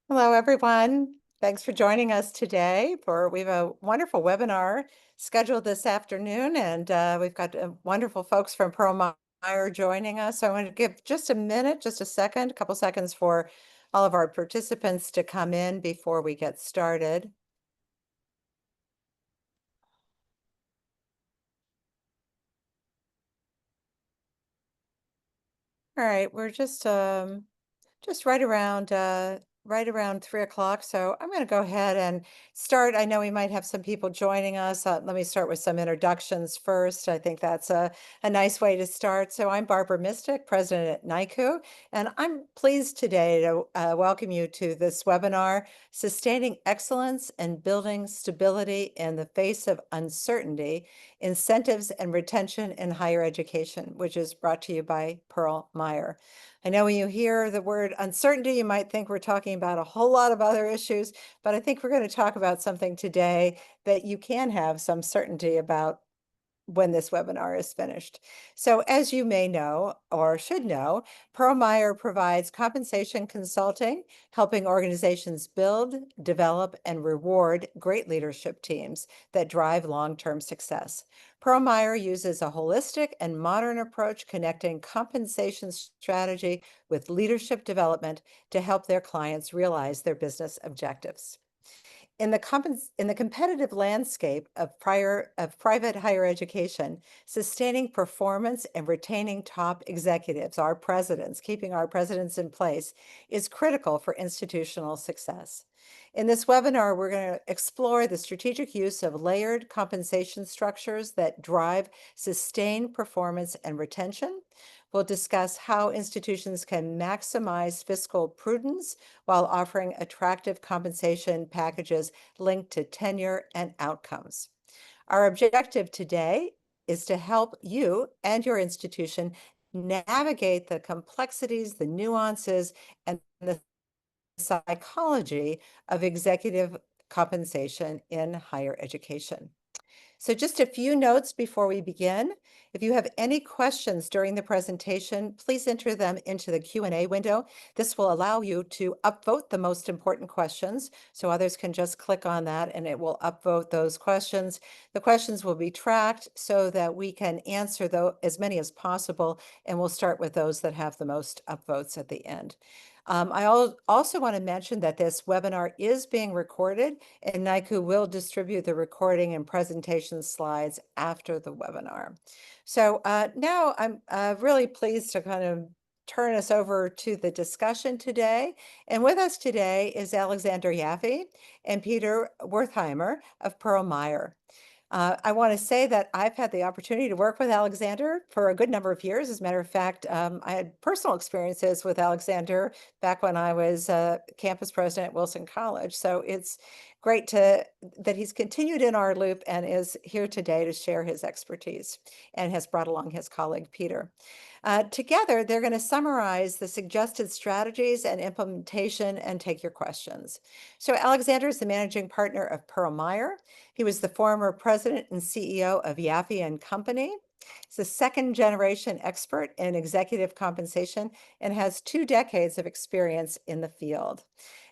Hello, everyone. Thanks for joining us today we have a wonderful webinar scheduled this afternoon, and we've got wonderful folks from Pearl Meyer joining us. So I want to give just a minute, just a second, a couple seconds for all of our participants to come in before we get started. All right, we're just right around 3 o'clock. So I'm going to go ahead and start. I know we might have some people joining us. Let me start with some introductions first. I think that's a nice way to start. So I'm Barbara Mistick, president at NAICU, and I'm pleased today to welcome you to this webinar, Sustaining Excellence and Building Stability in the Face of Uncertainty, Incentives and Retention in Higher Education, which is brought to you by Pearl Meyer. I know when you hear the word uncertainty, you might think we're talking about a whole lot of other issues, but I think we're going to talk about something today that you can have some certainty about when this webinar is finished. So as you may know, or should know, Pearl Meyer provides compensation consulting, helping organizations build, develop, and reward great leadership teams that drive long-term success. Pearl Meyer uses a holistic and modern approach connecting compensation strategy with leadership development to help their clients realize their business objectives. In the competitive landscape of private higher education, sustaining performance and retaining top executives, our presidents, keeping our presidents in place, is critical for institutional success. In this webinar, we're going to explore the strategic use of layered compensation structures that drive sustained performance and retention. We'll discuss how institutions can maximize fiscal prudence while offering attractive compensation packages linked to tenure and outcomes. Our objective today is to help you and your institution navigate the complexities, the nuances, and the psychology of executive compensation in higher education. So just a few notes before we begin. If you have any questions during the presentation, please enter them into the Q&A window. This will allow you to upvote the most important questions, so others can just click on that and it will upvote those questions. The questions will be tracked so that we can answer as many as possible, and we'll start with those that have the most upvotes at the end. I also want to mention that this webinar is being recorded, and NAICU will distribute the recording and presentation slides after the webinar. So now I'm really pleased to kind of turn us over to the discussion today. And with us today is Alexander Yaffe and Peter Wertheimer of Pearl Meyer. I want to say that I've had the opportunity to work with Alexander for a good number of years. As a matter of fact, I had personal experiences with Alexander back when I was campus president at Wilson College. So it's great that he's continued in our loop and is here today to share his expertise and has brought along his colleague, Peter. Together, they're going to summarize the suggested strategies and implementation and take your questions. So Alexander is the managing partner of Pearl Meyer. He was the former president and CEO of Yaffe and Company. He's a second-generation expert in executive compensation and has 2 decades of experience in the field.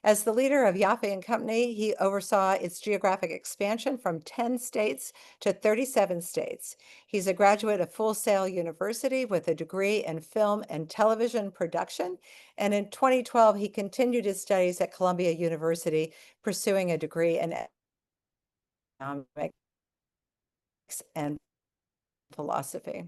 As the leader of Yaffe and Company, he oversaw its geographic expansion from 10 states to 37 states. He's a graduate of Full Sail University with a degree in film and television production. And in 2012, he continued his studies at Columbia University, pursuing a degree in economics and philosophy.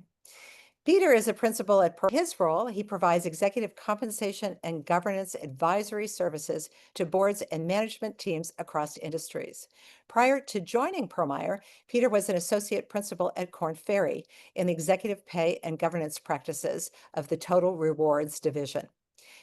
Peter is a principal at Pearl. His role, he provides executive compensation and governance advisory services to boards and management teams across industries. Prior to joining Pearl Meyer, Peter was an associate principal at Korn Ferry in the executive pay and governance practices of the Total Rewards division.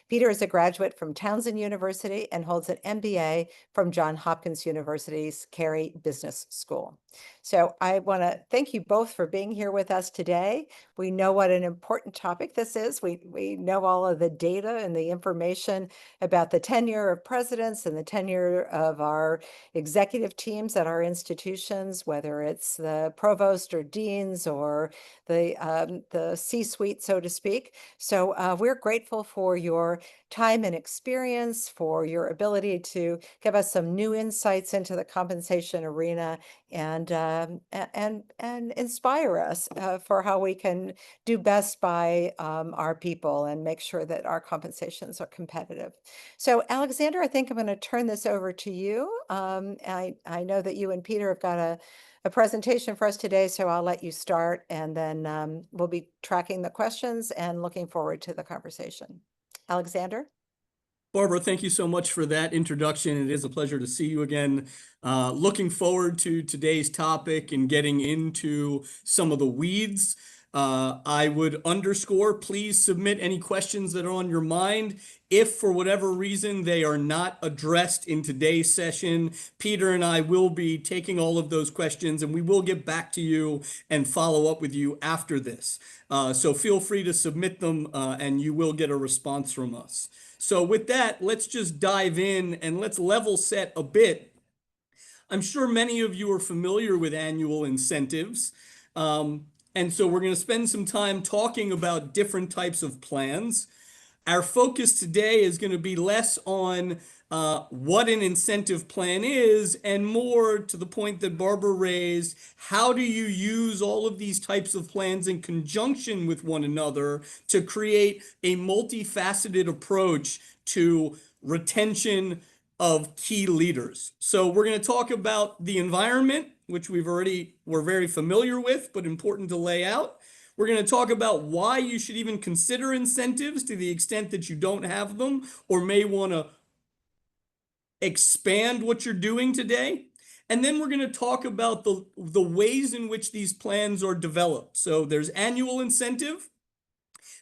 Peter is a graduate from Townsend University and holds an MBA from Johns Hopkins University's Carey Business School. So I want to thank you both for being here with us today. We know what an important topic this is. We know all of the data and the information about the tenure of presidents and the tenure of our executive teams at our institutions, whether it's the provost or deans or the C-suite, so to speak. So we're grateful for your time and experience, for your ability to give us some new insights into the compensation arena and and inspire us for how we can do best by our people and make sure that our compensations are competitive. So, Alexander, I think I'm going to turn this over to you. I know that you and Peter have got a presentation for us today, so I'll let you start, and then we'll be tracking the questions and looking forward to the conversation. Alexander? Barbara, thank you so much for that introduction. It is a pleasure to see you again. Looking forward to today's topic and getting into some of the weeds. I would underscore, please submit any questions that are on your mind. If for whatever reason they are not addressed in today's session, Peter and I will be taking all of those questions and we will get back to you and follow up with you after this. So feel free to submit them and you will get a response from us. So with that, let's just dive in and let's level set a bit. I'm sure many of you are familiar with annual incentives. And so we're going to spend some time talking about different types of plans. Our focus today is going to be less on what an incentive plan is and more to the point that Barbara raised, how do you use all of these types of plans in conjunction with one another to create a multifaceted approach to retention of key leaders. So we're going to talk about the environment, which we're very familiar with, but important to lay out. We're going to talk about why you should even consider incentives to the extent that you don't have them or may want to expand what you're doing today. And then we're going to talk about the ways in which these plans are developed. So there's annual incentive,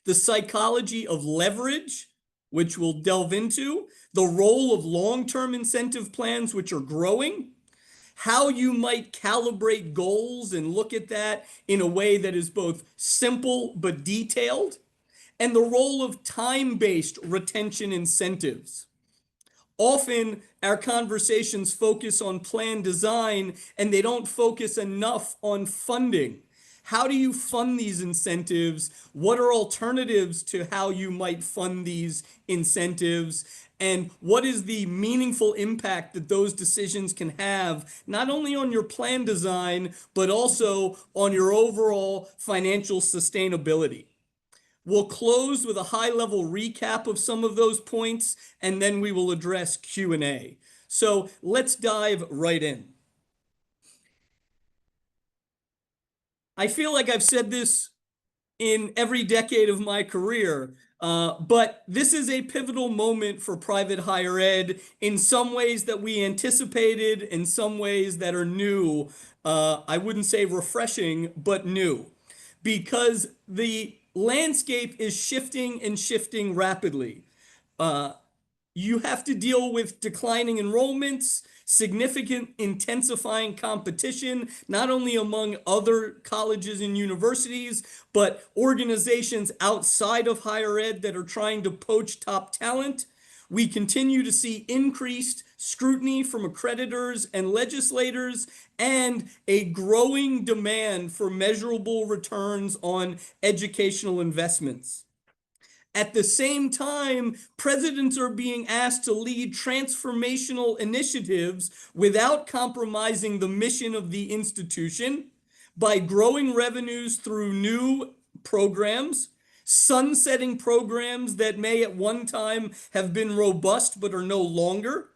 the psychology of leverage, which we'll delve into, the role of long-term incentive plans, which are growing, how you might calibrate goals and look at that in a way that is both simple but detailed, and the role of time-based retention incentives. Often our conversations focus on plan design and they don't focus enough on funding. How do you fund these incentives? What are alternatives to how you might fund these incentives? And what is the meaningful impact that those decisions can have, not only on your plan design, but also on your overall financial sustainability? We'll close with a high-level recap of some of those points, and then we will address Q&A. So let's dive right in. I feel like I've said this in every decade of my career, but this is a pivotal moment for private higher ed in some ways that we anticipated, in some ways that are new. I wouldn't say refreshing, but new, because the landscape is shifting and shifting rapidly. You have to deal with declining enrollments, significant intensifying competition, not only among other colleges and universities, but organizations outside of higher ed that are trying to poach top talent. We continue to see increased scrutiny from accreditors and legislators and a growing demand for measurable returns on educational investments. At the same time, presidents are being asked to lead transformational initiatives without compromising the mission of the institution by growing revenues through new programs, sunsetting programs that may at one time have been robust but are no longer,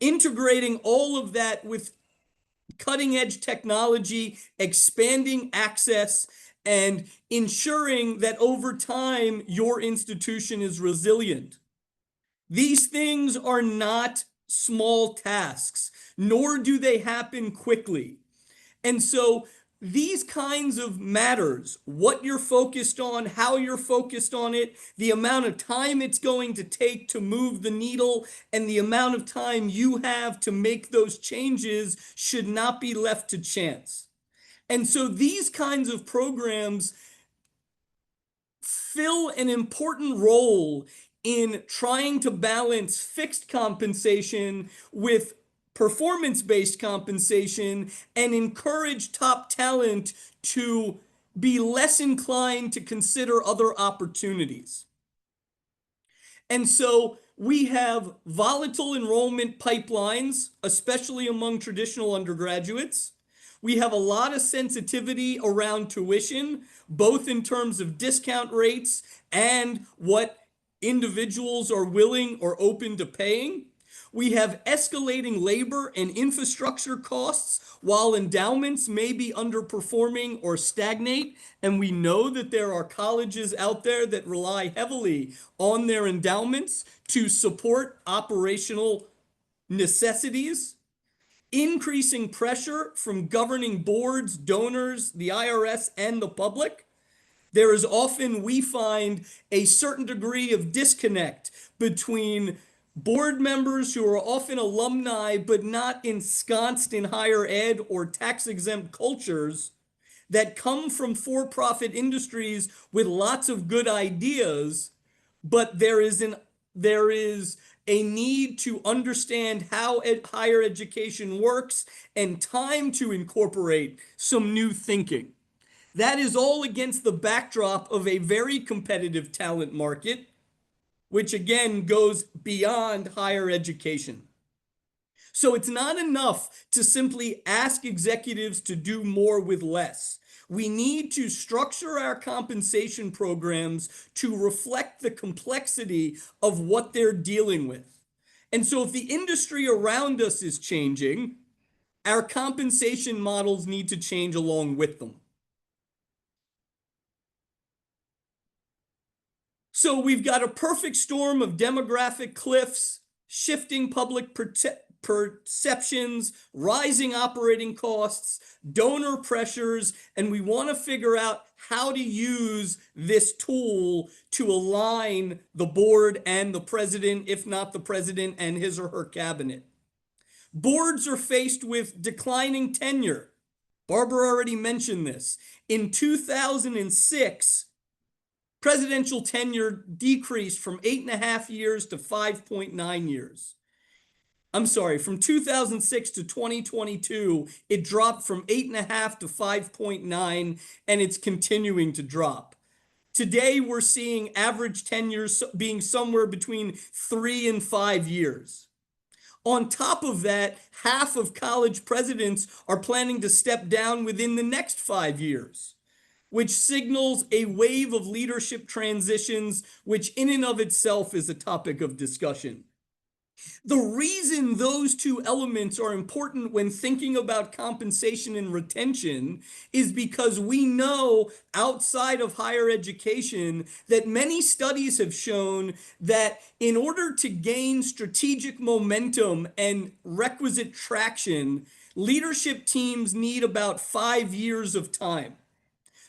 integrating all of that with cutting edge technology, expanding access, and ensuring that over time your institution is resilient. These things are not small tasks, nor do they happen quickly. And so these kinds of matters, what you're focused on, how you're focused on it, the amount of time it's going to take to move the needle, and the amount of time you have to make those changes should not be left to chance. And so these kinds of programs fill an important role in trying to balance fixed compensation with performance-based compensation and encourage top talent to be less inclined to consider other opportunities. And so we have volatile enrollment pipelines, especially among traditional undergraduates. We have a lot of sensitivity around tuition, both in terms of discount rates and what individuals are willing or open to paying. We have escalating labor and infrastructure costs while endowments may be underperforming or stagnate. And we know that there are colleges out there that rely heavily on their endowments to support operational necessities. Increasing pressure from governing boards, donors, the IRS, and the public. There is often, we find, a certain degree of disconnect between board members who are often alumni but not ensconced in higher ed or tax exempt cultures that come from for-profit industries with lots of good ideas, but there is a need to understand how higher education works and time to incorporate some new thinking. That is all against the backdrop of a very competitive talent market, which again goes beyond higher education. So it's not enough to simply ask executives to do more with less. We need to structure our compensation programs to reflect the complexity of what they're dealing with. And so if the industry around us is changing, our compensation models need to change along with them. So we've got a perfect storm of demographic cliffs, shifting public perceptions, rising operating costs, donor pressures, and we want to figure out how to use this tool to align the board and the president, if not the president and his or her cabinet. Boards are faced with declining tenure. Barbara already mentioned this. In 2006, presidential tenure decreased from 8.5 years to 5.9 years. I'm sorry, from 2006 to 2022, it dropped from 8.5 to 5.9, and it's continuing to drop. Today, we're seeing average tenures being somewhere between 3 and 5 years. On top of that, half of college presidents are planning to step down within the next 5 years, which signals a wave of leadership transitions, which in and of itself is a topic of discussion. The reason those two elements are important when thinking about compensation and retention is because we know outside of higher education that many studies have shown that in order to gain strategic momentum and requisite traction, leadership teams need about 5 years of time.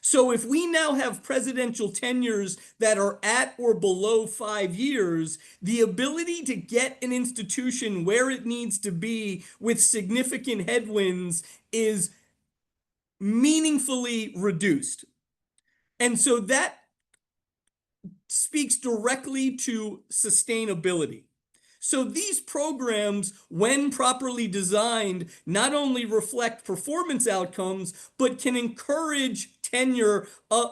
So if we now have presidential tenures that are at or below 5 years, the ability to get an institution where it needs to be with significant headwinds is meaningfully reduced. And so that speaks directly to sustainability. So these programs, when properly designed, not only reflect performance outcomes, but can encourage tenure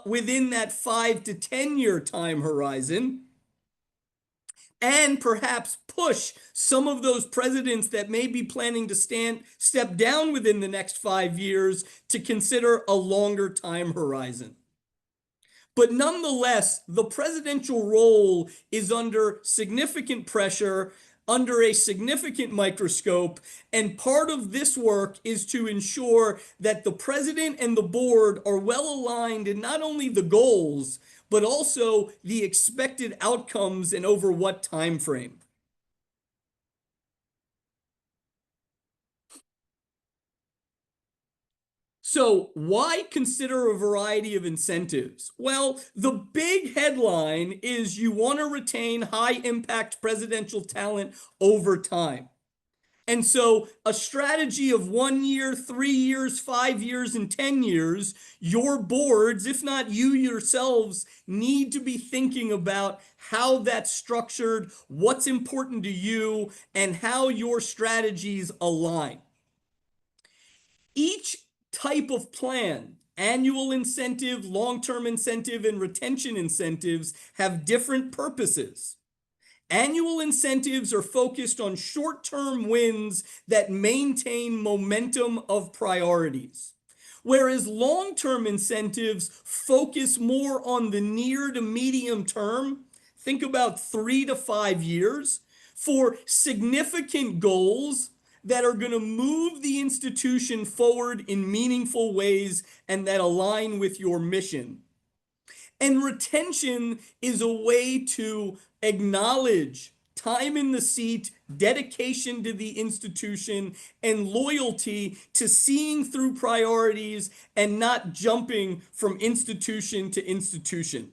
within that 5 to 10 year time horizon, and perhaps push some of those presidents that may be planning to step down within the next 5 years to consider a longer time horizon. But nonetheless, the presidential role is under significant pressure, under a significant microscope, and part of this work is to ensure that the president and the board are well aligned in not only the goals, but also the expected outcomes and over what time frame. So why consider a variety of incentives? Well, the big headline is you want to retain high impact presidential talent over time. And so a strategy of 1 year, 3 years, 5 years, and 10 years, your boards, if not you yourselves, need to be thinking about how that's structured, what's important to you, and how your strategies align. Each type of plan, annual incentive, long-term incentive, and retention incentives have different purposes. Annual incentives are focused on short-term wins that maintain momentum of priorities, whereas long-term incentives focus more on the near to medium term. Think about 3 to 5 years for significant goals that are going to move the institution forward in meaningful ways and that align with your mission. And retention is a way to acknowledge time in the seat, dedication to the institution, and loyalty to seeing through priorities and not jumping from institution to institution.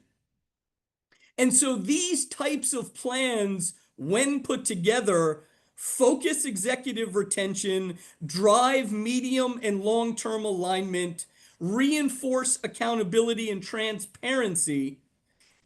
And so these types of plans, when put together, focus executive retention, drive medium and long-term alignment, reinforce accountability and transparency,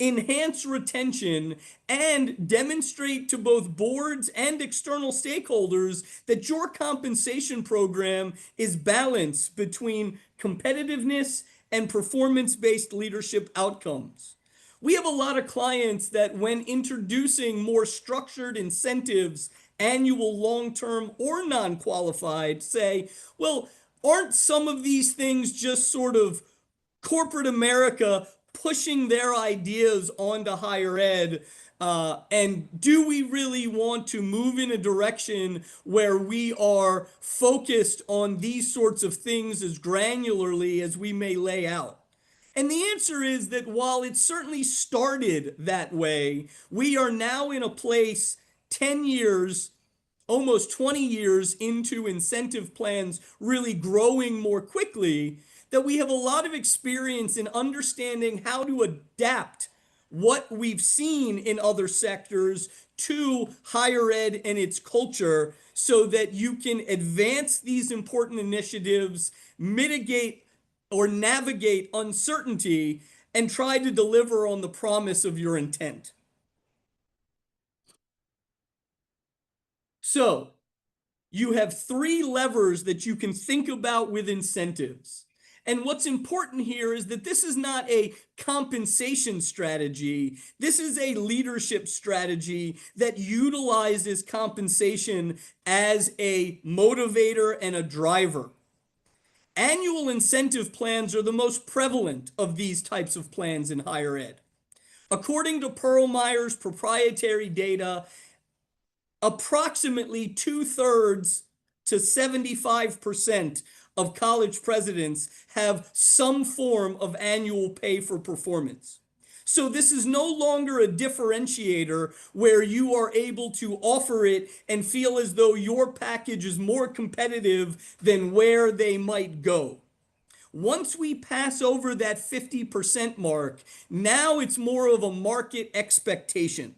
enhance retention, and demonstrate to both boards and external stakeholders that your compensation program is balanced between competitiveness and performance-based leadership outcomes. We have a lot of clients that, when introducing more structured incentives, annual, long-term, or non-qualified, say, well, aren't some of these things just sort of corporate America pushing their ideas onto higher ed? And do we really want to move in a direction where we are focused on these sorts of things as granularly as we may lay out? And the answer is that while it certainly started that way, we are now in a place 10 years, almost 20 years into incentive plans really growing more quickly, that we have a lot of experience in understanding how to adapt what we've seen in other sectors to higher ed and its culture so that you can advance these important initiatives, mitigate or navigate uncertainty, and try to deliver on the promise of your intent. So, you have three levers that you can think about with incentives. And what's important here is that this is not a compensation strategy. This is a leadership strategy that utilizes compensation as a motivator and a driver. Annual incentive plans are the most prevalent of these types of plans in higher ed. According to Perlmuyer's proprietary data, approximately 2/3 to 75% of college presidents have some form of annual pay for performance. So this is no longer a differentiator where you are able to offer it and feel as though your package is more competitive than where they might go. Once we pass over that 50% mark, now it's more of a market expectation.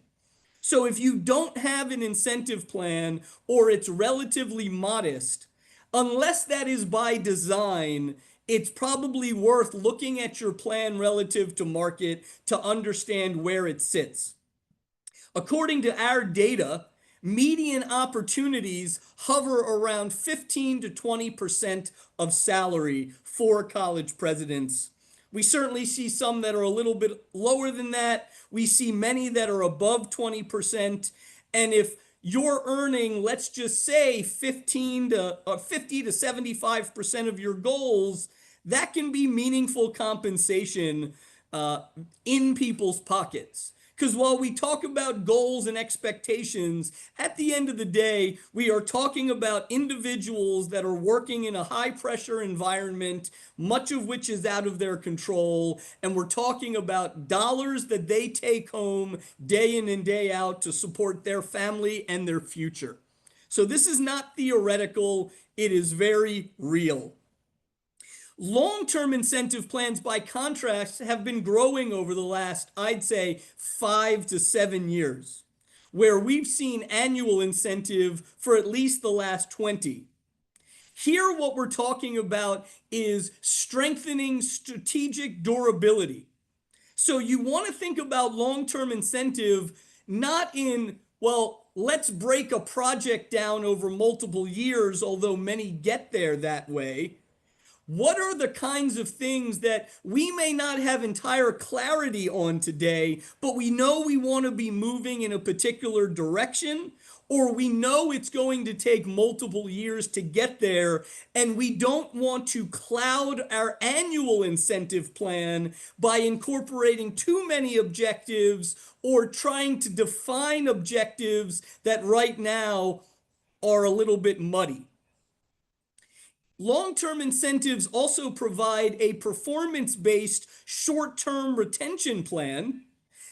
So if you don't have an incentive plan or it's relatively modest, unless that is by design, it's probably worth looking at your plan relative to market to understand where it sits. According to our data, median opportunities hover around 15 to 20% of salary for college presidents. We certainly see some that are a little bit lower than that. We see many that are above 20%. And if you're earning, let's just say 50 to 75% of your goals, that can be meaningful compensation in people's pockets. Because while we talk about goals and expectations, at the end of the day, we are talking about individuals that are working in a high pressure environment, much of which is out of their control. And we're talking about dollars that they take home day in and day out to support their family and their future. So this is not theoretical, it is very real. Long-term incentive plans, by contrast, have been growing over the last, I'd say, 5 to 7 years, where we've seen annual incentive for at least the last 20. Here, what we're talking about is strengthening strategic durability. So you want to think about long-term incentive not in, well, let's break a project down over multiple years, although many get there that way. What are the kinds of things that we may not have entire clarity on today, but we know we want to be moving in a particular direction, or we know it's going to take multiple years to get there, and we don't want to cloud our annual incentive plan by incorporating too many objectives or trying to define objectives that right now are a little bit muddy. Long-term incentives also provide a performance-based short-term retention plan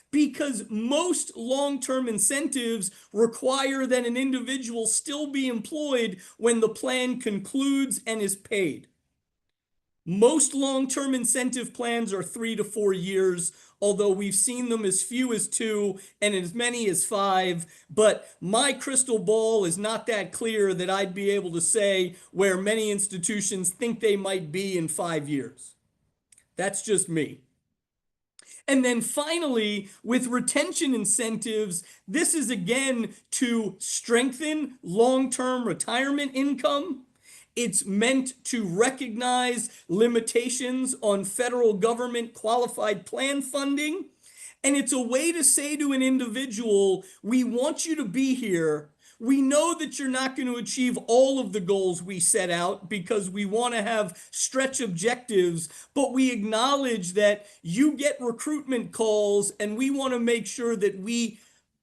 because most long-term incentives require that an individual still be employed when the plan concludes and is paid. Most long-term incentive plans are 3 to 4 years, although we've seen them as few as 2 and as many as 5. But my crystal ball is not that clear that I'd be able to say where many institutions think they might be in 5 years. That's just me. And then finally, with retention incentives, this is again to strengthen long-term retirement income. It's meant to recognize limitations on federal government qualified plan funding. And it's a way to say to an individual, we want you to be here. We know that you're not going to achieve all of the goals we set out because we want to have stretch objectives, but we acknowledge that you get recruitment calls and we want to make sure that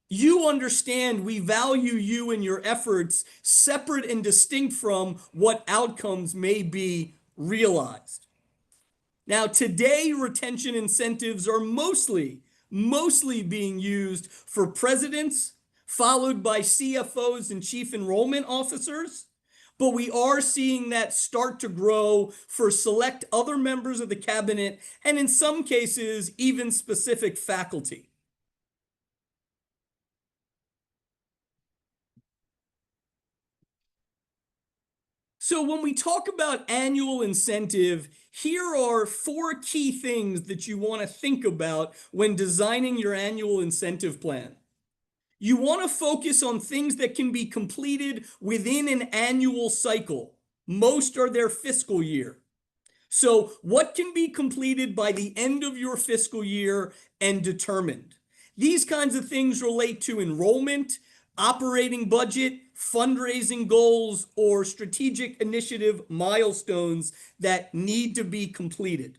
you understand we value you and your efforts separate and distinct from what outcomes may be realized. Now, today, retention incentives are mostly being used for presidents, followed by CFOs and chief enrollment officers. But we are seeing that start to grow for select other members of the cabinet, and in some cases, even specific faculty. So when we talk about annual incentive, here are 4 key things that you want to think about when designing your annual incentive plan. You want to focus on things that can be completed within an annual cycle. Most are their fiscal year. So what can be completed by the end of your fiscal year and determined? These kinds of things relate to enrollment, operating budget, fundraising goals, or strategic initiative milestones that need to be completed.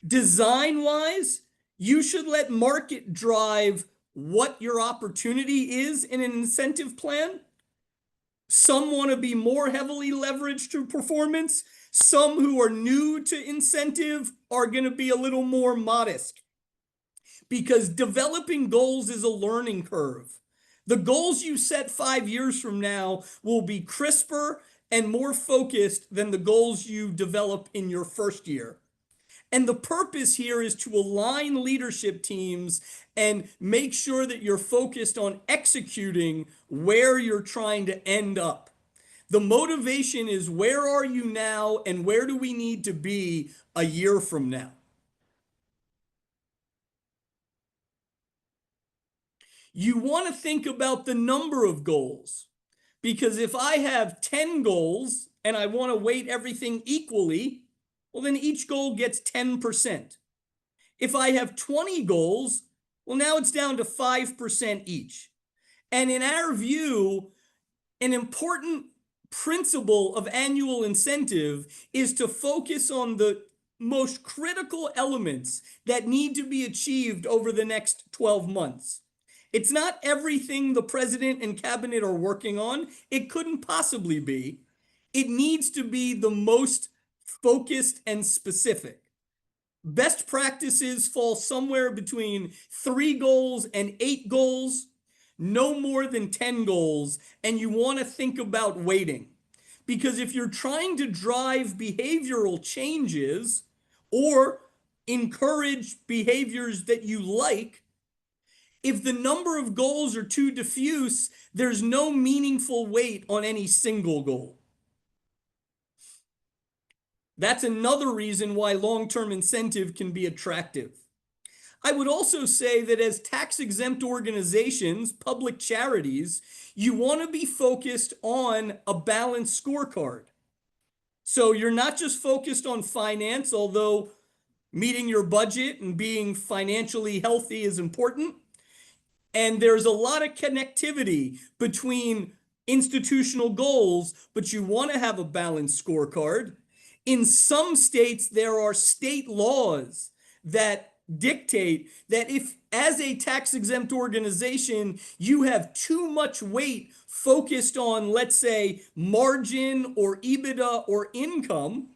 Design-wise, you should let market drive what your opportunity is in an incentive plan. Some want to be more heavily leveraged to performance. Some who are new to incentive are going to be a little more modest because developing goals is a learning curve. The goals you set 5 years from now will be crisper and more focused than the goals you develop in your first year. And the purpose here is to align leadership teams and make sure that you're focused on executing where you're trying to end up. The motivation is where are you now and where do we need to be a year from now? You want to think about the number of goals, because if I have 10 goals and I want to weight everything equally, well, then each goal gets 10%. If I have 20 goals, well, now it's down to 5% each. And in our view, an important principle of annual incentive is to focus on the most critical elements that need to be achieved over the next 12 months. It's not everything the president and cabinet are working on. It couldn't possibly be. It needs to be the most focused and specific. Best practices fall somewhere between 3 goals and 8 goals, no more than 10 goals, and you want to think about weighting. Because if you're trying to drive behavioral changes or encourage behaviors that you like, if the number of goals are too diffuse, there's no meaningful weight on any single goal. That's another reason why long-term incentive can be attractive. I would also say that as tax-exempt organizations, public charities, you want to be focused on a balanced scorecard. So you're not just focused on finance, although meeting your budget and being financially healthy is important. And there's a lot of connectivity between institutional goals, but you want to have a balanced scorecard. In some states, there are state laws that dictate that if, as a tax exempt organization, you have too much weight focused on, let's say, margin or EBITDA or income,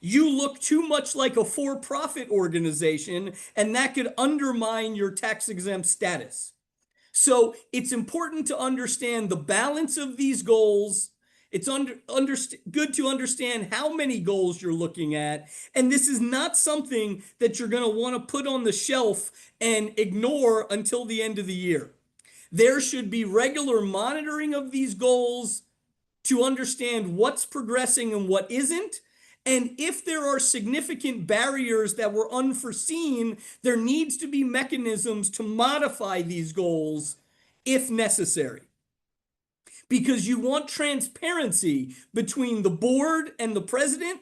you look too much like a for-profit organization, and that could undermine your tax exempt status. So it's important to understand the balance of these goals. It's good to understand how many goals you're looking at. And this is not something that you're going to want to put on the shelf and ignore until the end of the year. There should be regular monitoring of these goals to understand what's progressing and what isn't. And if there are significant barriers that were unforeseen, there needs to be mechanisms to modify these goals if necessary. Because you want transparency between the board and the president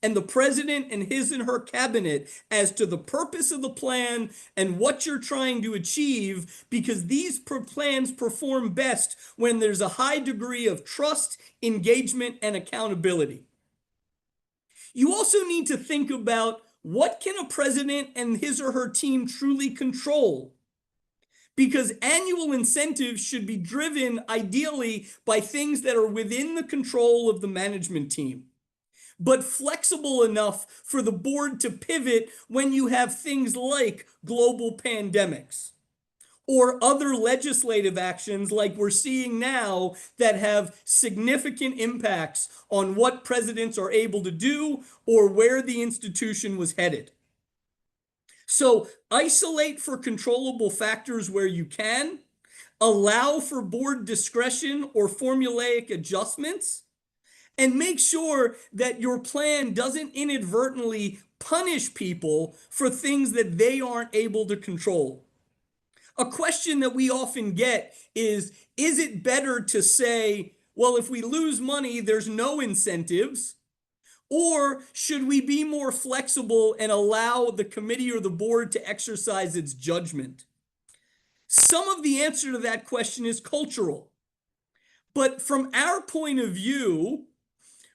and his and her cabinet as to the purpose of the plan and what you're trying to achieve, because these plans perform best when there's a high degree of trust, engagement, and accountability. You also need to think about what can a president and his or her team truly control, because annual incentives should be driven ideally by things that are within the control of the management team, but flexible enough for the board to pivot when you have things like global pandemics or other legislative actions like we're seeing now that have significant impacts on what presidents are able to do or where the institution was headed. So isolate for controllable factors where you can, allow for board discretion or formulaic adjustments, and make sure that your plan doesn't inadvertently punish people for things that they aren't able to control. A question that we often get is it better to say, well, if we lose money, there's no incentives? Or should we be more flexible and allow the committee or the board to exercise its judgment? Some of the answer to that question is cultural. But from our point of view,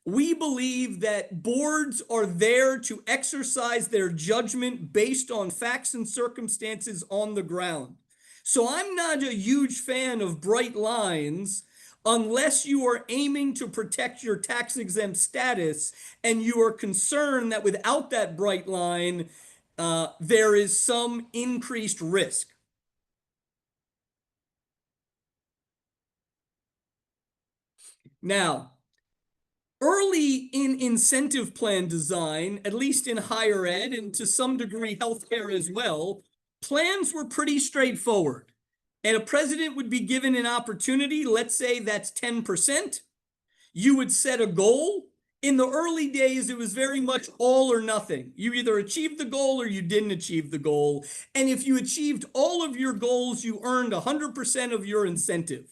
we believe that boards are there to exercise their judgment based on facts and circumstances on the ground. So I'm not a huge fan of bright lines unless you are aiming to protect your tax exempt status and you are concerned that without that bright line, there is some increased risk. Now, early in incentive plan design, at least in higher ed and to some degree healthcare as well, plans were pretty straightforward. And a president would be given an opportunity, let's say that's 10%. You would set a goal. In the early days, it was very much all or nothing. You either achieved the goal or you didn't achieve the goal. And if you achieved all of your goals, you earned 100% of your incentive.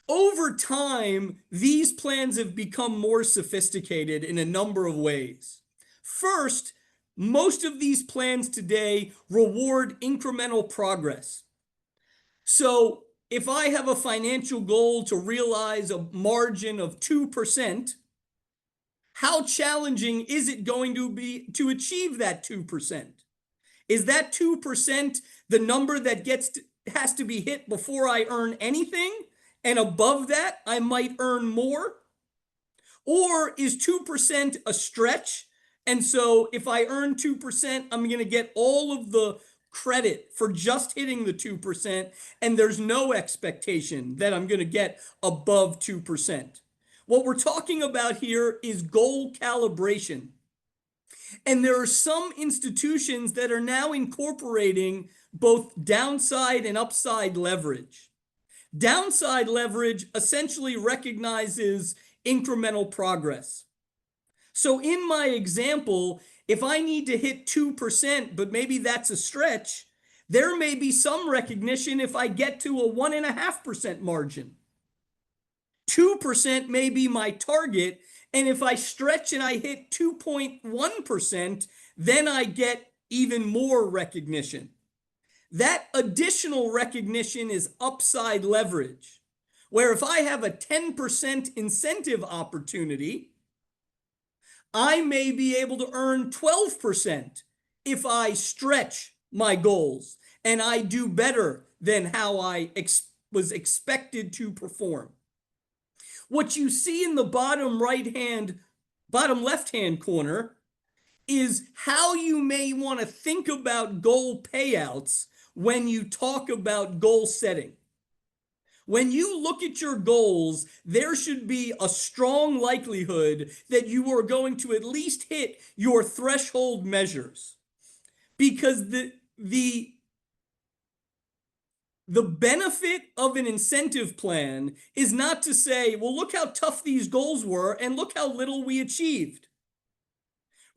Over time, these plans have become more sophisticated in a number of ways. First, most of these plans today reward incremental progress. So if I have a financial goal to realize a margin of 2%, how challenging is it going to be to achieve that 2%? Is that 2% the number that has to be hit before I earn anything? And above that, I might earn more? Or is 2% a stretch? And so if I earn 2%, I'm going to get all of the credit for just hitting the 2%, and there's no expectation that I'm going to get above 2%. What we're talking about here is goal calibration. And there are some institutions that are now incorporating both downside and upside leverage. Downside leverage essentially recognizes incremental progress. So in my example, if I need to hit 2%, but maybe that's a stretch, there may be some recognition if I get to a 1.5% margin. 2% may be my target, And if I stretch and I hit 2.1%, then I get even more recognition. That additional recognition is upside leverage, where if I have a 10% incentive opportunity, I may be able to earn 12% if I stretch my goals and I do better than how I was expected to perform. What you see in the bottom left hand corner is how you may want to think about goal payouts when you talk about goal setting. When you look at your goals, there should be a strong likelihood that you are going to at least hit your threshold measures. Because the benefit of an incentive plan is not to say, well, look how tough these goals were and look how little we achieved.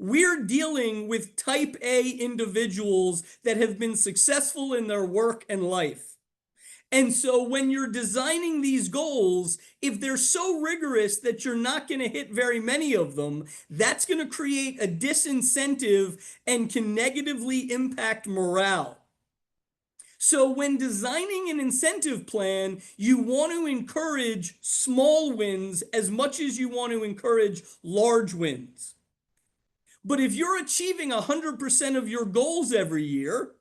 We're dealing with type A individuals that have been successful in their work and life. And so when you're designing these goals, if they're so rigorous that you're not going to hit very many of them, that's going to create a disincentive and can negatively impact morale. So when designing an incentive plan, you want to encourage small wins as much as you want to encourage large wins. But if you're achieving 100% of your goals every year,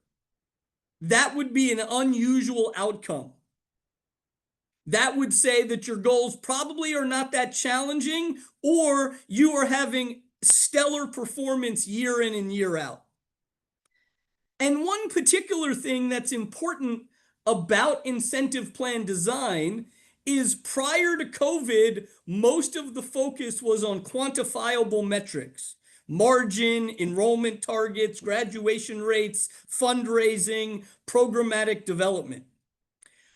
that would be an unusual outcome. That would say that your goals probably are not that challenging, or you are having stellar performance year in and year out. And one particular thing that's important about incentive plan design is prior to COVID, most of the focus was on quantifiable metrics: margin, enrollment targets, graduation rates, fundraising, programmatic development.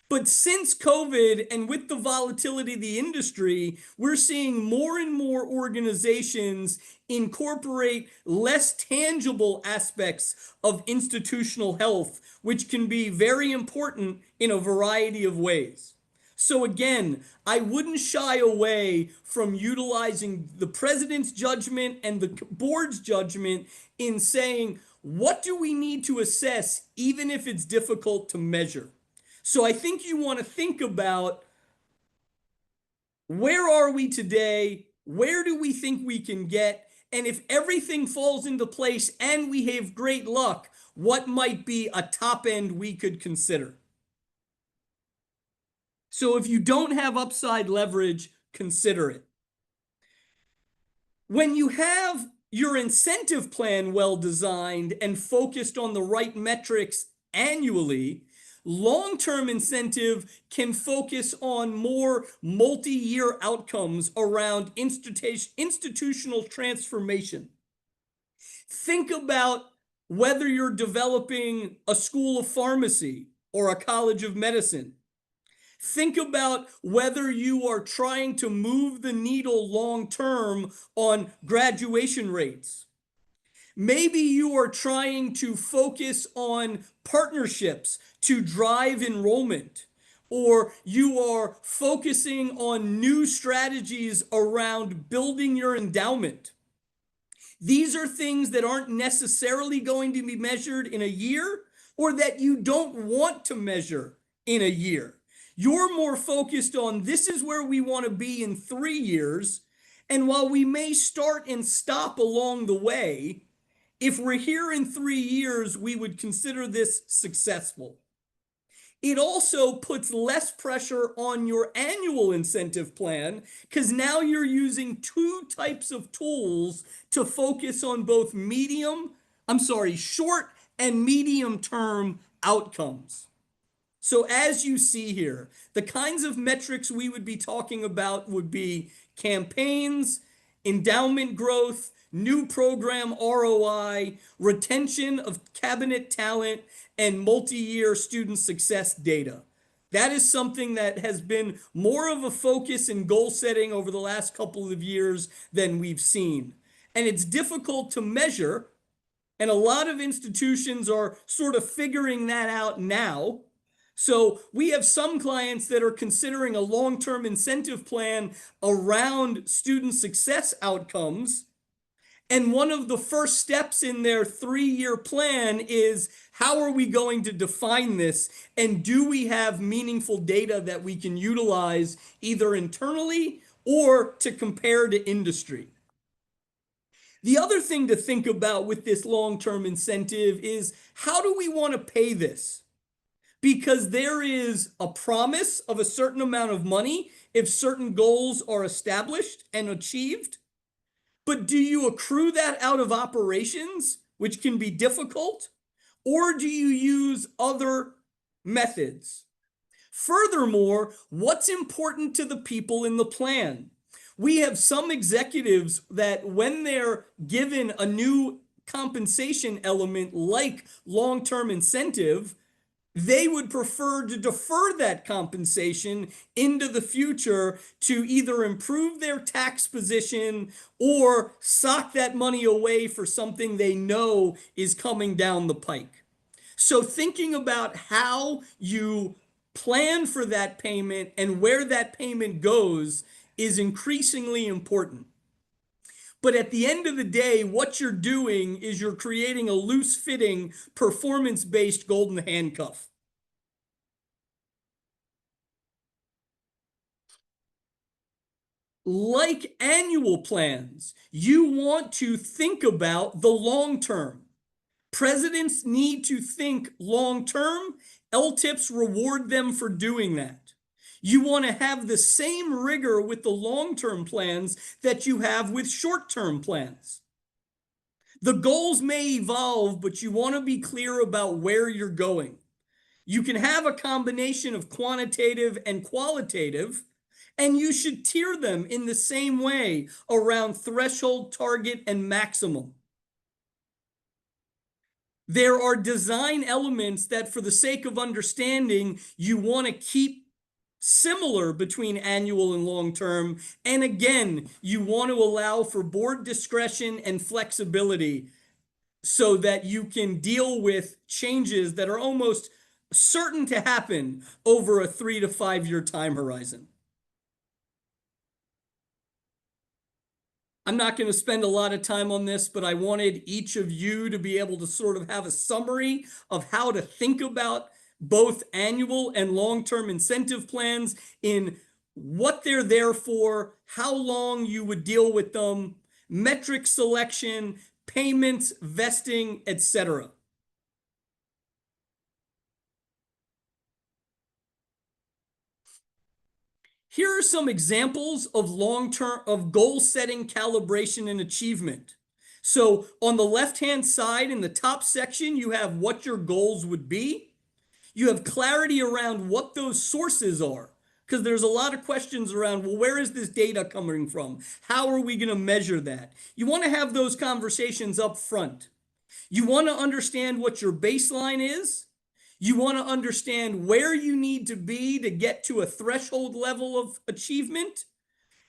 But since COVID and with the volatility of the industry, we're seeing more and more organizations incorporate less tangible aspects of institutional health, which can be very important in a variety of ways. So again, I wouldn't shy away from utilizing the president's judgment and the board's judgment in saying, what do we need to assess, even if it's difficult to measure? So I think you want to think about, where are we today? Where do we think we can get? And if everything falls into place and we have great luck, what might be a top end we could consider? So if you don't have upside leverage, consider it. When you have your incentive plan well designed and focused on the right metrics annually, long-term incentive can focus on more multi-year outcomes around institutional transformation. Think about whether you're developing a school of pharmacy or a college of medicine. Think about whether you are trying to move the needle long-term on graduation rates. Maybe you are trying to focus on partnerships to drive enrollment, or you are focusing on new strategies around building your endowment. These are things that aren't necessarily going to be measured in a year, or that you don't want to measure in a year. You're more focused on, this is where we want to be in 3 years. And while we may start and stop along the way, if we're here in 3 years, we would consider this successful. It also puts less pressure on your annual incentive plan, because now you're using 2 types of tools to focus on both short and medium term outcomes. So as you see here, the kinds of metrics we would be talking about would be campaigns, endowment growth, new program ROI, retention of cabinet talent, and multi-year student success data. That is something that has been more of a focus in goal setting over the last couple of years than we've seen. And it's difficult to measure, and a lot of institutions are sort of figuring that out now. So we have some clients that are considering a long-term incentive plan around student success outcomes. And one of the first steps in their 3-year plan is, how are we going to define this? And do we have meaningful data that we can utilize either internally or to compare to industry? The other thing to think about with this long-term incentive is, how do we want to pay this? Because there is a promise of a certain amount of money if certain goals are established and achieved. But do you accrue that out of operations, which can be difficult, or do you use other methods? Furthermore, what's important to the people in the plan? We have some executives that when they're given a new compensation element like long-term incentive, they would prefer to defer that compensation into the future to either improve their tax position or sock that money away for something they know is coming down the pike. So thinking about how you plan for that payment and where that payment goes is increasingly important. But at the end of the day, what you're doing is you're creating a loose-fitting, performance-based golden handcuff. Like annual plans, you want to think about the long term. Presidents need to think long term. LTIPs reward them for doing that. You want to have the same rigor with the long term plans that you have with short term plans. The goals may evolve, but you want to be clear about where you're going. You can have a combination of quantitative and qualitative, and you should tier them in the same way around threshold, target, and maximum. There are design elements that, for the sake of understanding, you want to keep similar between annual and long term. And again, you want to allow for board discretion and flexibility so that you can deal with changes that are almost certain to happen over a 3 to 5 year time horizon. I'm not going to spend a lot of time on this, but I wanted each of you to be able to sort of have a summary of how to think about both annual and long-term incentive plans, in what they're there for, how long you would deal with them, metric selection, payments, vesting, etc. Here are some examples of long-term goal setting, calibration, and achievement. So on the left-hand side in the top section, you have what your goals would be. You have clarity around what those sources are, because there's a lot of questions around, well, where is this data coming from? How are we going to measure that? You want to have those conversations up front. You want to understand what your baseline is. You want to understand where you need to be to get to a threshold level of achievement.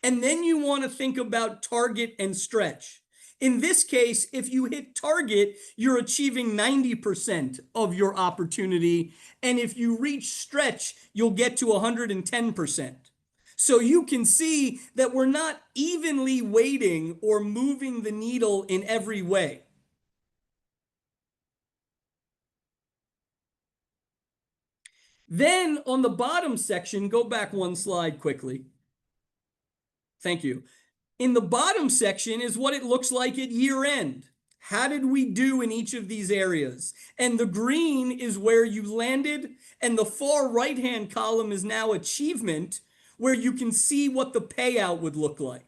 And then you want to think about target and stretch. In this case, if you hit target, you're achieving 90% of your opportunity. And if you reach stretch, you'll get to 110%. So you can see that we're not evenly weighting or moving the needle in every way. Then on the bottom section, go back one slide quickly. Thank you. In the bottom section is what it looks like at year end. How did we do in each of these areas? And the green is where you landed, and the far right-hand column is now achievement, where you can see what the payout would look like.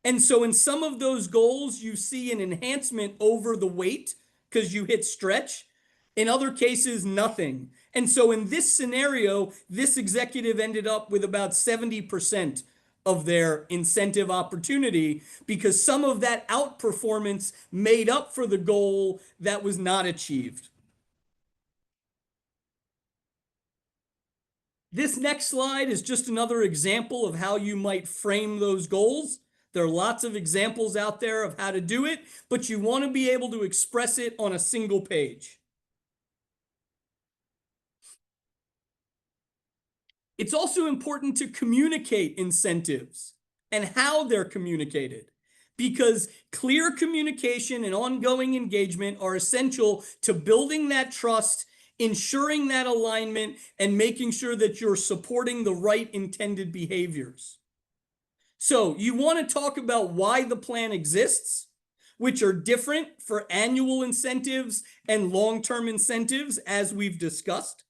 And so in some of those goals, you see an enhancement over the weight because you hit stretch. In other cases, nothing. And so in this scenario, this executive ended up with about 70% of their incentive opportunity, because some of that outperformance made up for the goal that was not achieved. This next slide is just another example of how you might frame those goals. There are lots of examples out there of how to do it, but you want to be able to express it on a single page. It's also important to communicate incentives and how they're communicated, because clear communication and ongoing engagement are essential to building that trust, ensuring that alignment, and making sure that you're supporting the right intended behaviors. So you want to talk about why the plan exists, which are different for annual incentives and long-term incentives, as we've discussed.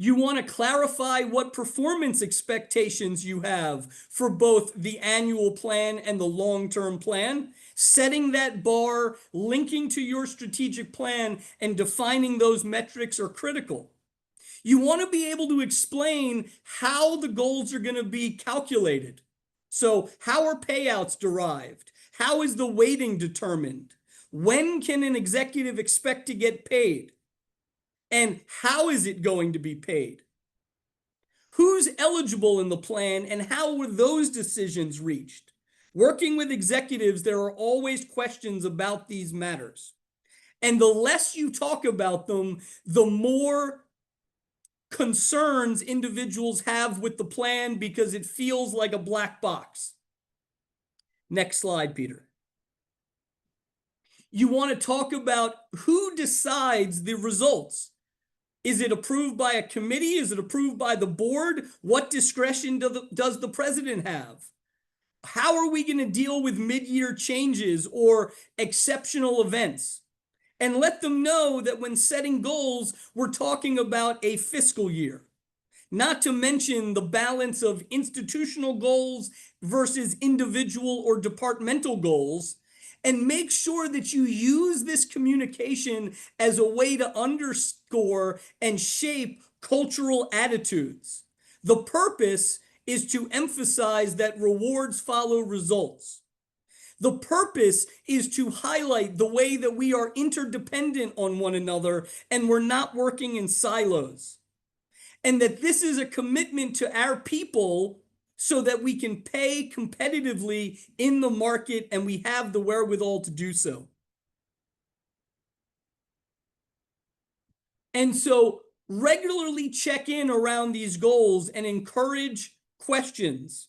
You want to clarify what performance expectations you have for both the annual plan and the long-term plan, setting that bar, linking to your strategic plan, and defining those metrics are critical. You want to be able to explain how the goals are going to be calculated. So, how are payouts derived? How is the weighting determined? When can an executive expect to get paid? And how is it going to be paid? Who's eligible in the plan and how were those decisions reached? Working with executives, there are always questions about these matters. And the less you talk about them, the more concerns individuals have with the plan because it feels like a black box. Next slide, Peter. You want to talk about who decides the results. Is it approved by a committee? Is it approved by the board? What discretion does the president have? How are we going to deal with mid-year changes or exceptional events? And let them know that when setting goals, we're talking about a fiscal year. Not to mention the balance of institutional goals versus individual or departmental goals. And make sure that you use this communication as a way to underscore and shape cultural attitudes. The purpose is to emphasize that rewards follow results. The purpose is to highlight the way that we are interdependent on one another and we're not working in silos. And that this is a commitment to our people so that we can pay competitively in the market and we have the wherewithal to do so. And so regularly check in around these goals and encourage questions.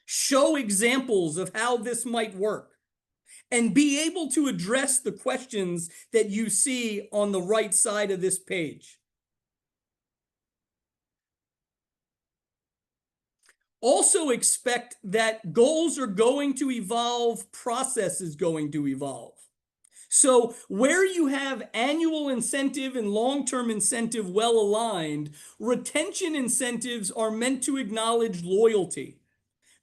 Show examples of how this might work. And be able to address the questions that you see on the right side of this page. Also expect that goals are going to evolve, process is going to evolve. So where you have annual incentive and long-term incentive well aligned, retention incentives are meant to acknowledge loyalty.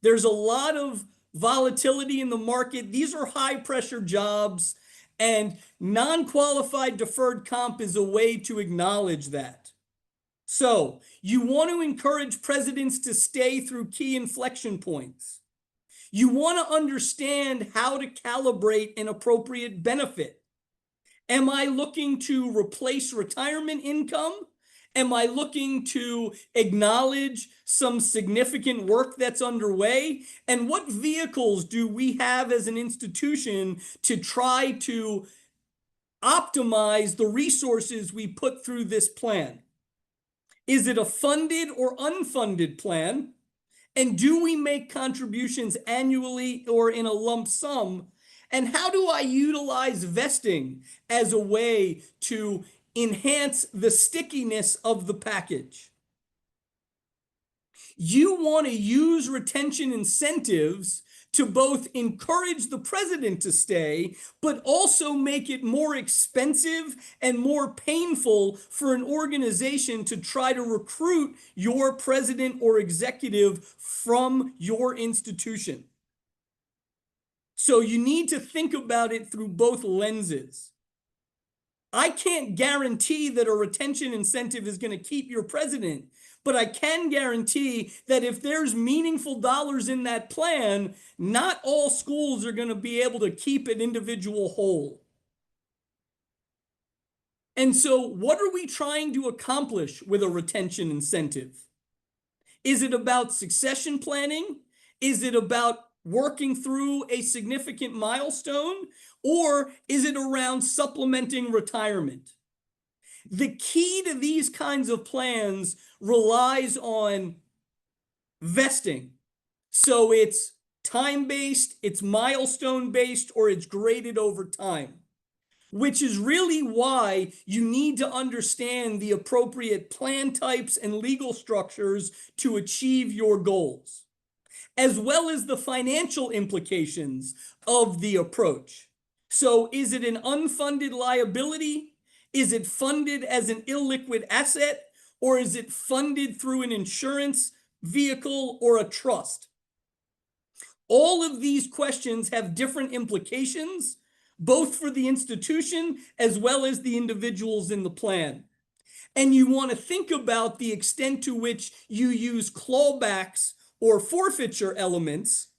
There's a lot of volatility in the market. These are high-pressure jobs, and non-qualified deferred comp is a way to acknowledge that. So you want to encourage presidents to stay through key inflection points. You want to understand how to calibrate an appropriate benefit. Am I looking to replace retirement income? Am I looking to acknowledge some significant work that's underway? And what vehicles do we have as an institution to try to optimize the resources we put through this plan? Is it a funded or unfunded plan? And do we make contributions annually or in a lump sum? And how do I utilize vesting as a way to enhance the stickiness of the package? You want to use retention incentives to both encourage the president to stay, but also make it more expensive and more painful for an organization to try to recruit your president or executive from your institution. So you need to think about it through both lenses. I can't guarantee that a retention incentive is going to keep your president, but I can guarantee that if there's meaningful dollars in that plan, not all schools are going to be able to keep an individual whole. And so what are we trying to accomplish with a retention incentive? Is it about succession planning? Is it about working through a significant milestone, or is it around supplementing retirement? The key to these kinds of plans relies on vesting. So it's time-based, it's milestone-based, or it's graded over time, which is really why you need to understand the appropriate plan types and legal structures to achieve your goals, as well as the financial implications of the approach. So is it an unfunded liability? Is it funded as an illiquid asset? Or is it funded through an insurance vehicle or a trust? All of these questions have different implications, both for the institution as well as the individuals in the plan. And you want to think about the extent to which you use clawbacks or forfeiture elements.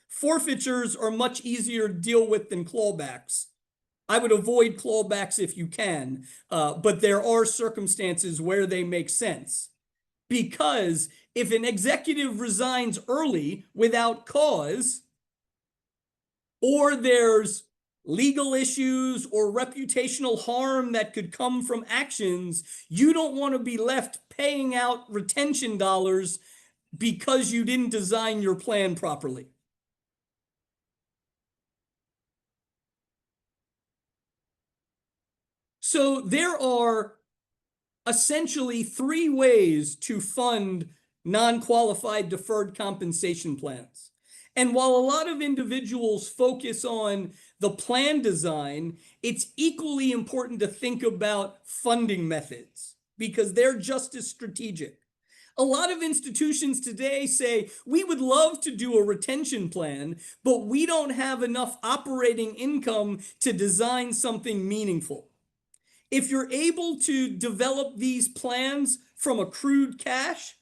Forfeitures are much easier to deal with than clawbacks. I would avoid clawbacks if you can, but there are circumstances where they make sense. Because if an executive resigns early without cause, or there's legal issues or reputational harm that could come from actions, you don't want to be left paying out retention dollars because you didn't design your plan properly. So there are essentially three ways to fund non-qualified deferred compensation plans. And while a lot of individuals focus on the plan design, it's equally important to think about funding methods because they're just as strategic. A lot of institutions today say, we would love to do a retention plan, but we don't have enough operating income to design something meaningful. If you're able to develop these plans from accrued cash,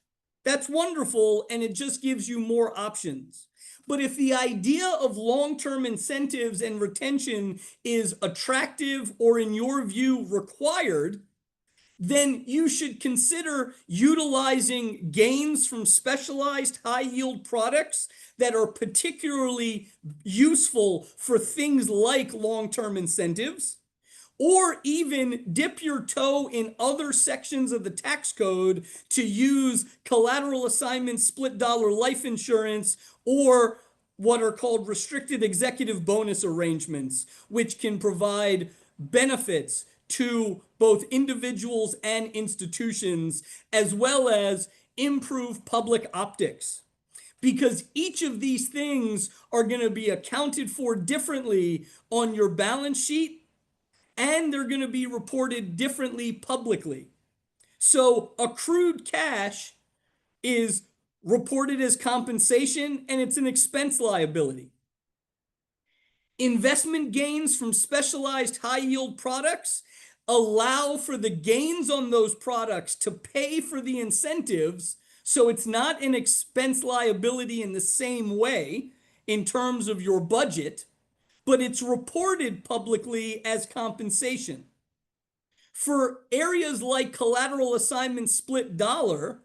that's wonderful, and it just gives you more options. But if the idea of long-term incentives and retention is attractive or, in your view, required, then you should consider utilizing gains from specialized high-yield products that are particularly useful for things like long-term incentives, or even dip your toe in other sections of the tax code to use collateral assignment, split dollar life insurance, or what are called restricted executive bonus arrangements, which can provide benefits to both individuals and institutions, as well as improve public optics. Because each of these things are going to be accounted for differently on your balance sheet, and they're going to be reported differently publicly. So accrued cash is reported as compensation, and it's an expense liability. Investment gains from specialized high-yield products allow for the gains on those products to pay for the incentives, so it's not an expense liability in the same way in terms of your budget, but it's reported publicly as compensation. For areas like collateral assignment split dollar,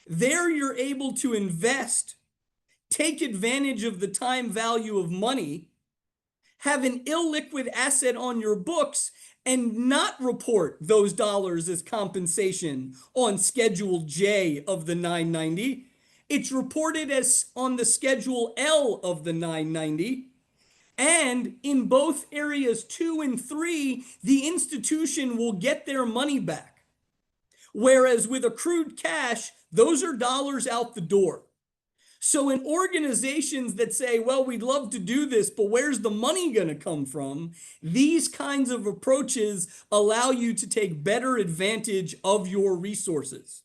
there you're able to invest, take advantage of the time value of money, have an illiquid asset on your books, and not report those dollars as compensation on Schedule J of the 990. It's reported as on the Schedule L of the 990. And in both areas 2 and 3, the institution will get their money back. Whereas with accrued cash, those are dollars out the door. So in organizations that say, well, we'd love to do this, but where's the money going to come from? These kinds of approaches allow you to take better advantage of your resources.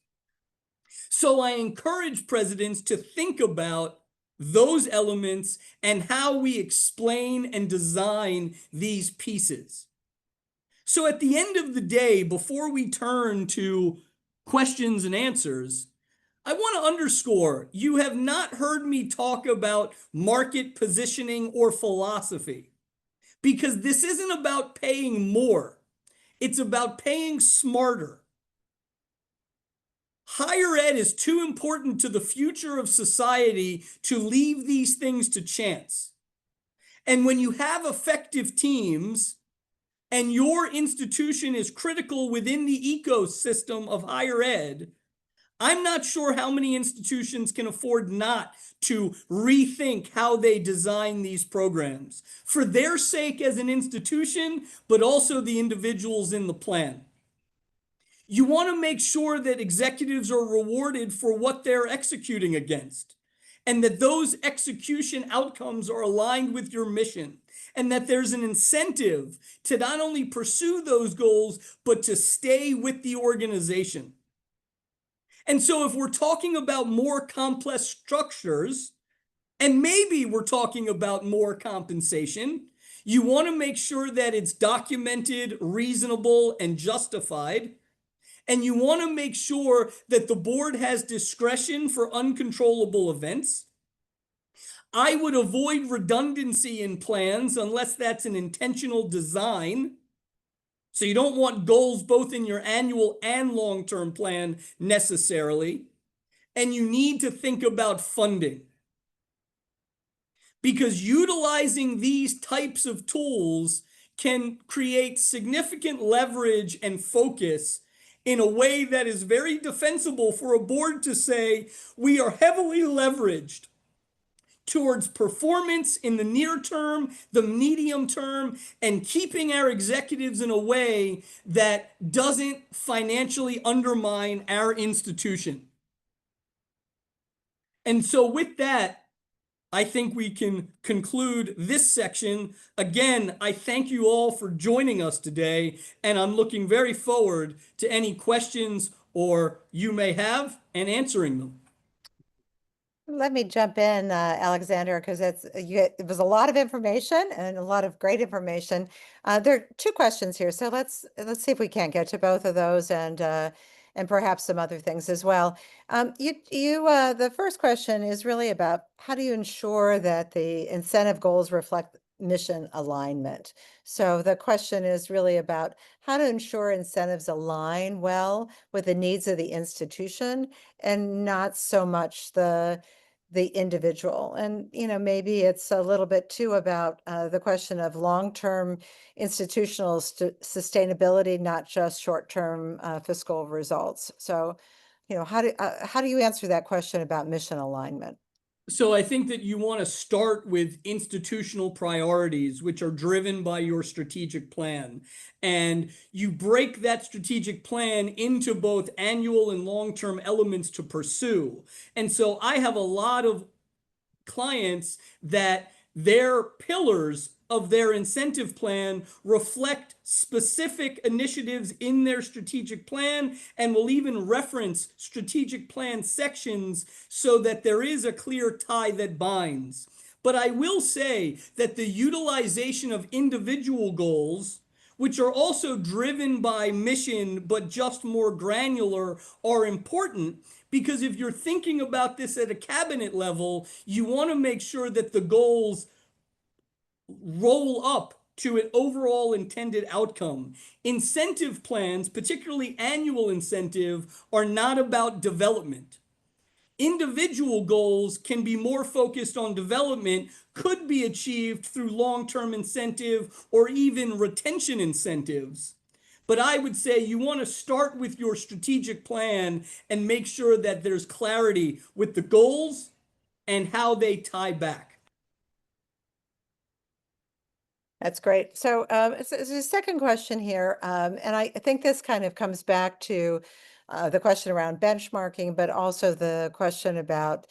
So I encourage presidents to think about those elements and how we explain and design these pieces. So at the end of the day, before we turn to questions and answers, I want to underscore, you have not heard me talk about market positioning or philosophy, because this isn't about paying more. It's about paying smarter. Higher ed is too important to the future of society to leave these things to chance. And when you have effective teams and your institution is critical within the ecosystem of higher ed, I'm not sure how many institutions can afford not to rethink how they design these programs for their sake as an institution, but also the individuals in the plan. You want to make sure that executives are rewarded for what they're executing against, and that those execution outcomes are aligned with your mission, and that there's an incentive to not only pursue those goals, but to stay with the organization. And so if we're talking about more complex structures, and maybe we're talking about more compensation, you want to make sure that it's documented, reasonable, and justified. And you want to make sure that the board has discretion for uncontrollable events. I would avoid redundancy in plans unless that's an intentional design. So you don't want goals both in your annual and long-term plan necessarily. And you need to think about funding, because utilizing these types of tools can create significant leverage and focus in a way that is very defensible for a board to say, we are heavily leveraged towards performance in the near term, the medium term, and keeping our executives in a way that doesn't financially undermine our institution. And so with that, I think we can conclude this section. Again, I thank you all for joining us today, and I'm looking very forward to any questions or you may have and answering them. Let me jump in, Alexander, because it was a lot of information and a lot of great information. There are two questions here, so let's see if we can't get to both of those and perhaps some other things as well. The first question is really about how do you ensure that the incentive goals reflect mission alignment? So the question is really about how to ensure incentives align well with the needs of the institution and not so much the individual. And, maybe it's a little bit too about the question of long-term institutional sustainability, not just short-term fiscal results. So, how do you answer that question about mission alignment? So I think that you want to start with institutional priorities, which are driven by your strategic plan. And you break that strategic plan into both annual and long-term elements to pursue. And so I have a lot of clients that their pillars of their incentive plan reflect specific initiatives in their strategic plan and will even reference strategic plan sections so that there is a clear tie that binds. But I will say that the utilization of individual goals, which are also driven by mission but just more granular, are important, because if you're thinking about this at a cabinet level, you want to make sure that the goals roll up to an overall intended outcome. Incentive plans, particularly annual incentive, are not about development. Individual goals can be more focused on development, could be achieved through long-term incentive or even retention incentives. But I would say you want to start with your strategic plan and make sure that there's clarity with the goals and how they tie back. That's great. So it's a second question here, and I think this kind of comes back to the question around benchmarking, but also the question about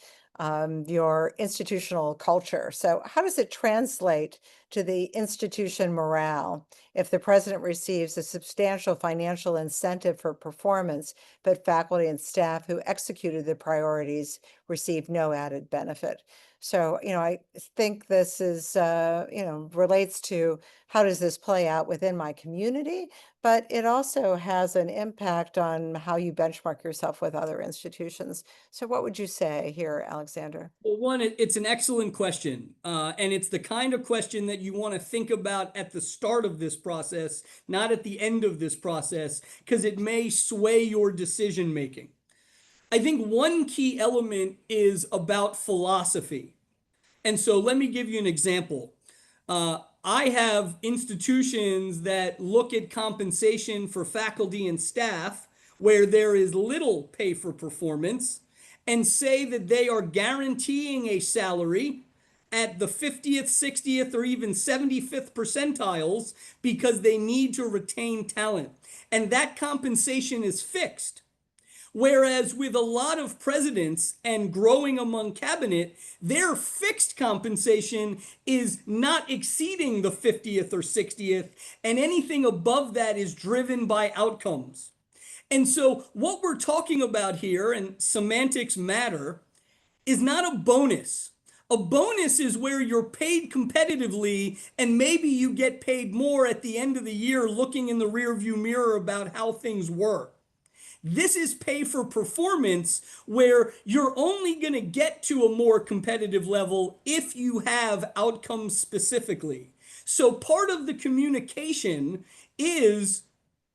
your institutional culture. So how does it translate to the institution morale if the president receives a substantial financial incentive for performance, but faculty and staff who executed the priorities receive no added benefit? So, I think this is, relates to how does this play out within my community, but it also has an impact on how you benchmark yourself with other institutions. So what would you say here, Alexander? Well, one, it's an excellent question. And it's the kind of question that you want to think about at the start of this process, not at the end of this process, because it may sway your decision making. I think one key element is about philosophy. And so let me give you an example. I have institutions that look at compensation for faculty and staff where there is little pay for performance and say that they are guaranteeing a salary at the 50th, 60th, or even 75th percentiles because they need to retain talent. And that compensation is fixed. Whereas with a lot of presidents and growing among cabinet, their fixed compensation is not exceeding the 50th or 60th, and anything above that is driven by outcomes. And so, what we're talking about here, and semantics matter, is not a bonus. A bonus is where you're paid competitively and maybe you get paid more at the end of the year looking in the rearview mirror about how things were. This is pay for performance where you're only going to get to a more competitive level if you have outcomes specifically. So part of the communication is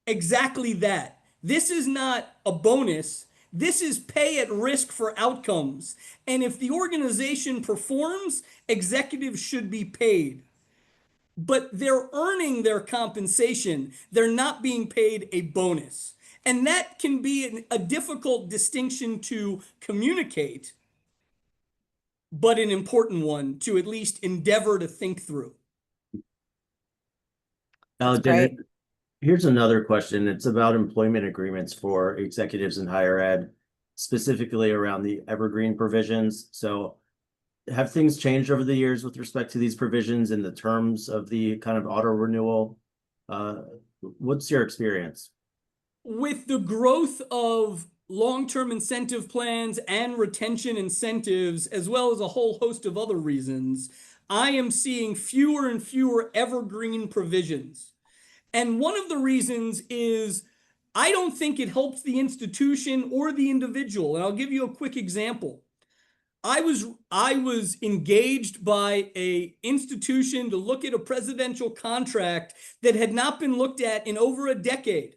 exactly that. This is not a bonus. This is pay at risk for outcomes. And if the organization performs, executives should be paid. But they're earning their compensation. They're not being paid a bonus. And that can be a difficult distinction to communicate, but an important one to at least endeavor to think through. That's Alexander, great. here's another question. It's about employment agreements for executives in higher ed, specifically around the evergreen provisions. So have things changed over the years with respect to these provisions in the terms of the kind of auto renewal? What's your experience? With the growth of long-term incentive plans and retention incentives, as well as a whole host of other reasons, I am seeing fewer and fewer evergreen provisions. And one of the reasons is I don't think it helps the institution or the individual. And I'll give you a quick example. I was engaged by a institution to look at a presidential contract that had not been looked at in over a decade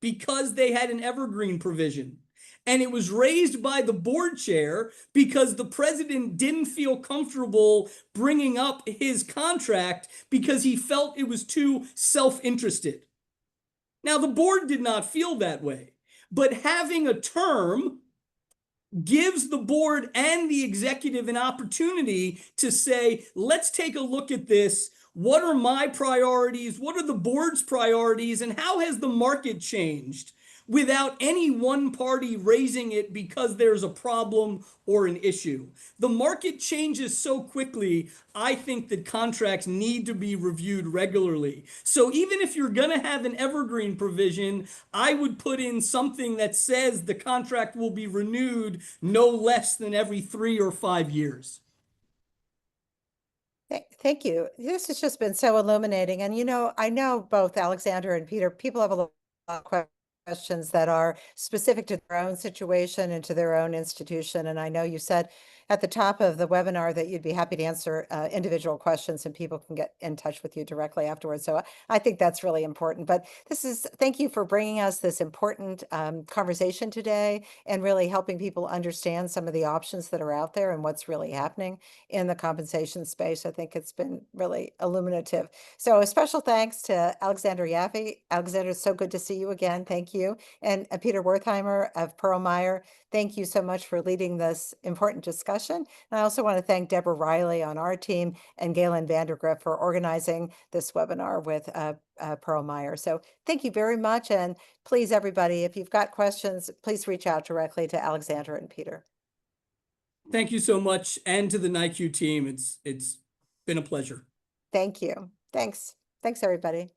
because they had an evergreen provision. And it was raised by the board chair because the president didn't feel comfortable bringing up his contract because he felt it was too self-interested. Now, the board did not feel that way, but having a term gives the board and the executive an opportunity to say, let's take a look at this. What are my priorities? What are the board's priorities? And how has the market changed without any one party raising it because there's a problem or an issue? The market changes so quickly, I think that contracts need to be reviewed regularly. So even if you're going to have an evergreen provision, I would put in something that says the contract will be renewed no less than every 3 or 5 years. Thank you. This has just been so illuminating. And, I know both Alexander and Peter, people have a lot of questions that are specific to their own situation and to their own institution. And I know you said at the top of the webinar that you'd be happy to answer individual questions and people can get in touch with you directly afterwards. So I think that's really important. But thank you for bringing us this important conversation today and really helping people understand some of the options that are out there and what's really happening in the compensation space. I think it's been really illuminative. So a special thanks to Alexander Yaffe. Alexander, it's so good to see you again. Thank you. And Peter Wertheimer of Perlmutter, thank you so much for leading this important discussion. And I also want to thank Deborah Riley on our team and Galen Vandergriff for organizing this webinar with Perlmutter. So thank you very much. And please, everybody, if you've got questions, please reach out directly to Alexander and Peter. Thank you so much. And to the NAICU team, it's been a pleasure. Thank you. Thanks. Thanks, everybody.